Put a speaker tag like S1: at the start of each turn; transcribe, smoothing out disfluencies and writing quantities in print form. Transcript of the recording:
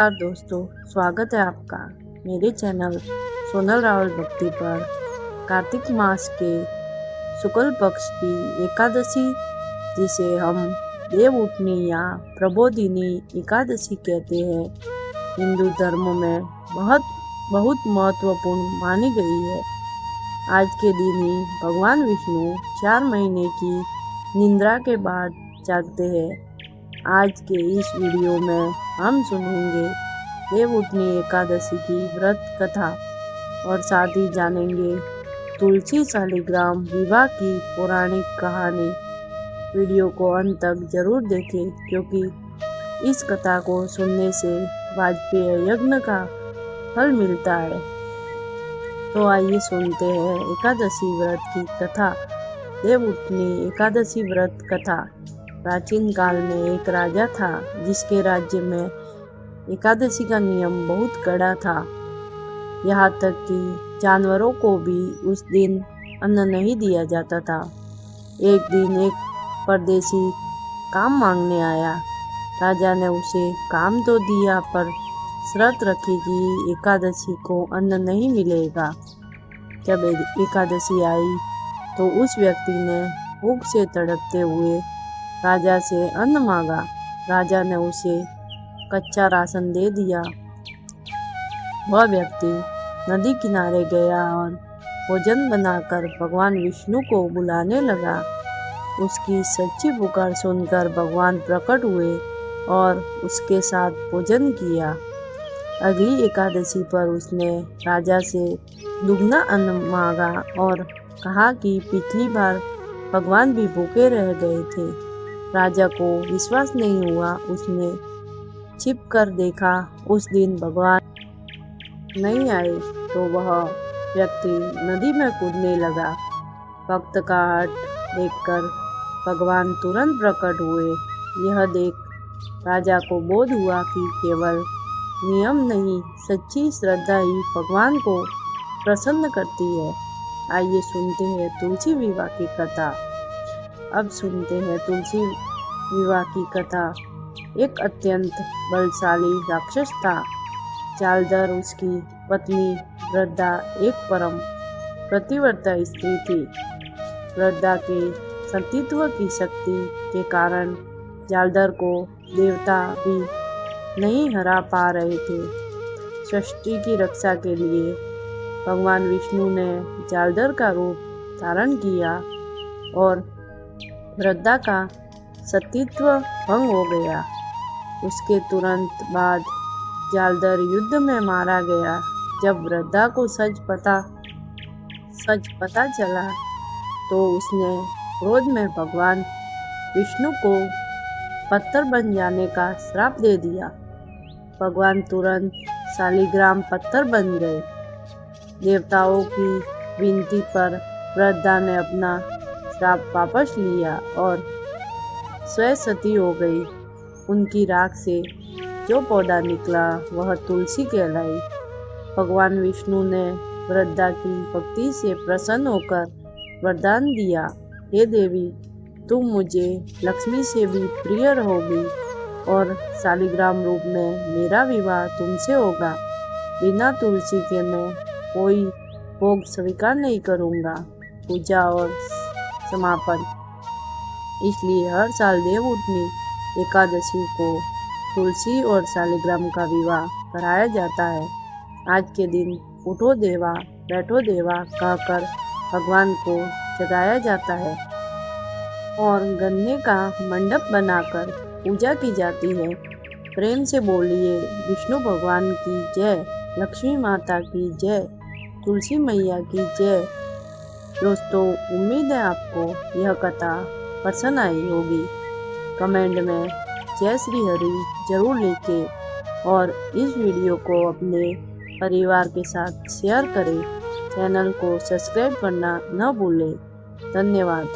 S1: नमस्कार दोस्तों, स्वागत है आपका मेरे चैनल सोनल रावल भक्ति पर। कार्तिक मास के शुक्ल पक्ष की एकादशी, जिसे हम देवउठनी या प्रबोधिनी एकादशी कहते हैं, हिंदू धर्म में बहुत महत्वपूर्ण मानी गई है। आज के दिन ही भगवान विष्णु 4 महीने की निद्रा के बाद जागते हैं। आज के इस वीडियो में हम सुनेंगे देवउठनी एकादशी की व्रत कथा और साथ ही जानेंगे तुलसी शालिग्राम विवाह की पौराणिक कहानी। वीडियो को अंत तक जरूर देखें, क्योंकि इस कथा को सुनने से वाजपेयी यज्ञ का फल मिलता है। तो आइए सुनते हैं एकादशी व्रत की कथा। देवउठनी एकादशी व्रत कथा। प्राचीन काल में एक राजा था, जिसके राज्य में एकादशी का नियम बहुत कड़ा था। यहाँ तक कि जानवरों को भी उस दिन अन्न नहीं दिया जाता था। एक दिन एक परदेशी काम मांगने आया। राजा ने उसे काम तो दिया, पर शर्त रखी कि एकादशी को अन्न नहीं मिलेगा। जब एकादशी आई तो उस व्यक्ति ने भूख से तड़पते हुए राजा से अन्न मांगा। राजा ने उसे कच्चा राशन दे दिया। वह व्यक्ति नदी किनारे गया और भोजन बनाकर भगवान विष्णु को बुलाने लगा। उसकी सच्ची पुकार सुनकर भगवान प्रकट हुए और उसके साथ भोजन किया। अगली एकादशी पर उसने राजा से दुगना अन्न मांगा और कहा कि पिछली बार भगवान भी भूखे रह गए थे। राजा को विश्वास नहीं हुआ। उसने छिप कर देखा। उस दिन भगवान नहीं आए तो वह व्यक्ति नदी में कूदने लगा। भक्त का हठ देखकर भगवान तुरंत प्रकट हुए। यह देख राजा को बोध हुआ कि केवल नियम नहीं, सच्ची श्रद्धा ही भगवान को प्रसन्न करती है। आइए सुनते हैं तुलसी विवाह की कथा। अब सुनते हैं तुलसी विवाह की कथा। एक अत्यंत बलशाली राक्षस था। जालधर उसकी पत्नी वृद्धा एक परम पतिव्रता स्त्री थी। वृद्धा के सतीत्व की शक्ति के कारण जालधर को देवता भी नहीं हरा पा रहे थे। सृष्टि की रक्षा के लिए भगवान विष्णु ने जालधर का रूप धारण किया और वृद्धा का सतीत्व भंग हो गया। उसके तुरंत बाद जालधर युद्ध में मारा गया। जब वृद्धा को सच पता चला तो उसने क्रोध में भगवान विष्णु को पत्थर बन जाने का श्राप दे दिया। भगवान तुरंत शालिग्राम पत्थर बन गए। देवताओं की विनती पर वृद्धा ने अपना श्राप वापस लिया और स्वयं सती हो गई। उनकी राख से जो पौधा निकला वह तुलसी कहलाई। भगवान विष्णु ने वृद्धा की भक्ति से प्रसन्न होकर वरदान दिया, हे देवी, तुम मुझे लक्ष्मी से भी प्रिय रहोगी और शालिग्राम रूप में मेरा विवाह तुमसे होगा। बिना तुलसी के मैं कोई भोग स्वीकार नहीं करूँगा। पूजा और समापन। इसलिए हर साल देवउठनी एकादशी को तुलसी और शालिग्राम का विवाह कराया जाता है। आज के दिन उठो देवा बैठो देवा कहकर भगवान को जगाया जाता है और गन्ने का मंडप बनाकर पूजा की जाती है। प्रेम से बोलिए, विष्णु भगवान की जय, लक्ष्मी माता की जय, तुलसी मैया की जय। दोस्तों, उम्मीद है आपको यह कथा पसंद आई होगी। कमेंट में जय श्री हरि जरूर लिखें और इस वीडियो को अपने परिवार के साथ शेयर करें। चैनल को सब्सक्राइब करना न भूलें। धन्यवाद।